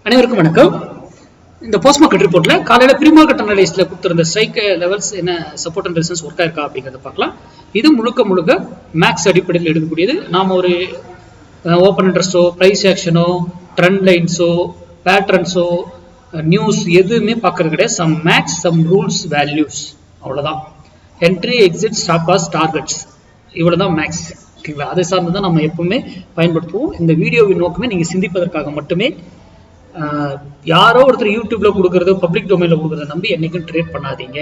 அனைவருக்கும் வணக்கம். இந்த போஸ்ட் மார்க்கெட் ரிப்போர்ட்ல காலையில ப்ரீ மார்க்கெட் அனலைஸ்ல கொடுத்திருந்த ஸ்ட்ரைக் லெவல்ஸ் என்ன சப்போர்ட் அண்ட் ரெசிஸ்டன்ஸ் ஒர்க் ஆயிருக்கா அப்படிங்கறத பார்க்கலாம். இது முழுக்க மேக்ஸ் அடிப்படையில் எடுக்கக்கூடியது. நாம ஒரு ஓப்பன் இன்ட்ரெஸ்டோ, பிரைஸ் ஆக்ஷனோ, ட்ரெண்ட் லைன்ஸோ, பேட்டர்ன்ஸோ, நியூஸ் எதுவுமே பார்க்கறது கிடையாது. Some maths, some rules, values, அவ்வளவுதான். Entry, exit, stop loss, targets, இவ்வளவுதான் மேக்ஸ். ஓகேங்களா? அதை சார்ந்து தான் நம்ம எப்பவுமே பயன்படுத்துவோம். இந்த வீடியோவின் நோக்கமே நீங்க சிந்திப்பதற்காக மட்டுமே. யாரோ ஒருத்தர் யூடியூப்ல கொடுக்கறது, பப்ளிக் டொமைன்ல கொடுக்கறத நம்பி என்னைக்கும் ட்ரேட் பண்ணாதீங்க.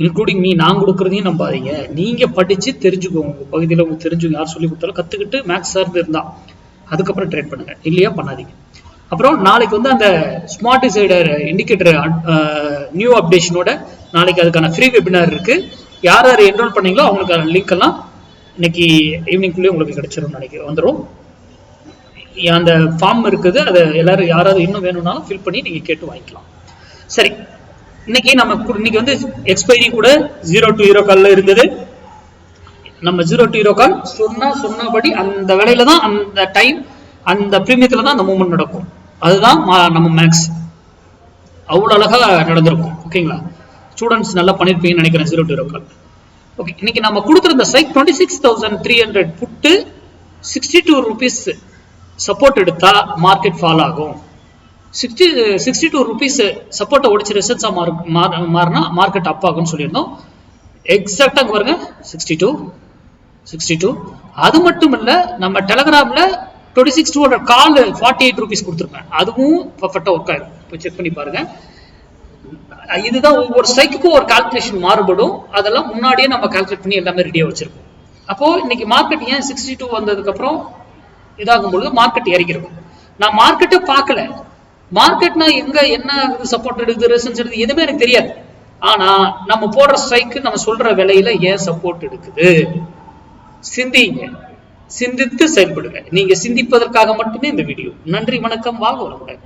இன்க்ளூடிங் மீ, நான் கொடுக்கறதையும் நம்பாதீங்க. நீங்க படிச்சு தெரிஞ்சுக்கோங்க. உங்க பகுதியில் உங்களுக்கு தெரிஞ்சுங்க. யார் சொல்லி கொடுத்தாலும் கத்துக்கிட்டு மேக்ஸ் சார்ந்து இருந்தா அதுக்கப்புறம் ட்ரேட் பண்ணுங்க. இல்லையா பண்ணாதீங்க. அப்புறம் நாளைக்கு அந்த ஸ்மார்ட் டிசைடர் இண்டிகேட்டர் நியூ அப்டேஷனோட நாளைக்கு அதுக்கான ஃப்ரீ வெபினார் இருக்கு. யார் யார் என்ரோல் பண்ணீங்களோ அவங்களுக்கான லிங்க் எல்லாம் இன்னைக்கு ஈவினிங்குள்ளேயே உங்களுக்கு கிடைச்சிடும். நாளைக்கு வந்துடும். அந்த ஃபார்ம் இருக்குது. அதை எல்லாரும் யாராவது இன்னும் வேணும்னாலும் ஃபில் பண்ணி நீங்க கேட்டு வாங்கிக்கலாம். சரி, இன்னைக்கு இன்னைக்கு எக்ஸ்பைரி கூட 0 to 0 கால்ல இருந்தது. நம்ம 0 to 0 கால் சொன்னபடி அந்த வேலையில தான், அந்த டைம், அந்த பிரீமியத்துல தான் அந்த மூவ்மெண்ட் நடக்கும். அதுதான் நம்ம மேக்ஸ். அவ்வளவு அழகா நடந்திருக்கும். ஓகேங்களா? ஸ்டூடெண்ட்ஸ் நல்லா பண்ணிருப்பீங்கன்னு நினைக்கிறேன். 0 to 0 கால். ஓகே, இன்னைக்கு நம்ம கொடுத்திருந்த ஸ்ட்ரைக் 26,300 புட்டு 62 rupees சப்போர்ட் எடுத்தா மார்க்கெட் ஃபால் ஆகும். 62 rupees சப்போர்ட்டை உடைச்சு ரெசிஸ்டன்ஸா மாறினா மார்க்கெட் அப் ஆகும்னு சொல்லியிருந்தோம். எக்ஸாக்டா பாருங்க 62. அது மட்டும் இல்ல, நம்ம டெலகிராம்ல 26,200 கால் 48 rupees கொடுத்துருப்பேன். அதுவும் பர்ஃபெக்டா ஒர்க் ஆயிடும். போய் செக் பண்ணி பாருங்க. இதுதான் ஒவ்வொரு ஸ்ட்ரைக்குக்கும் ஒரு கால்குலேஷன் மாறுபடும். அதெல்லாம் முன்னாடியே நம்ம கால்குலேட் பண்ணி எல்லாமே ரெடியா வச்சிருக்கோம். அப்போ இன்னைக்கு மார்க்கெட் ஏன் 62 வந்ததுக்கு அப்புறம் இதாகும் பொழுது மார்க்கெட் இறங்கிருக்கும். நான் மார்க்கெட்டை பார்க்கல. மார்க்கெட்னா எங்க என்ன சப்போர்ட் எடுக்குது, ரெசிஸ்டன்ஸ் எடுக்குது, எதுவுமே எனக்கு தெரியாது. ஆனா நம்ம போடுற ஸ்ட்ரைக்கு, நம்ம சொல்ற விலையில ஏன் சப்போர்ட் எடுக்குது, சிந்திங்க, சிந்தித்து செயல்படுங்க. நீங்க சிந்திப்பதற்காக மட்டுமே இந்த வீடியோ. நன்றி, வணக்கம், வாழ்க வளமுடன்.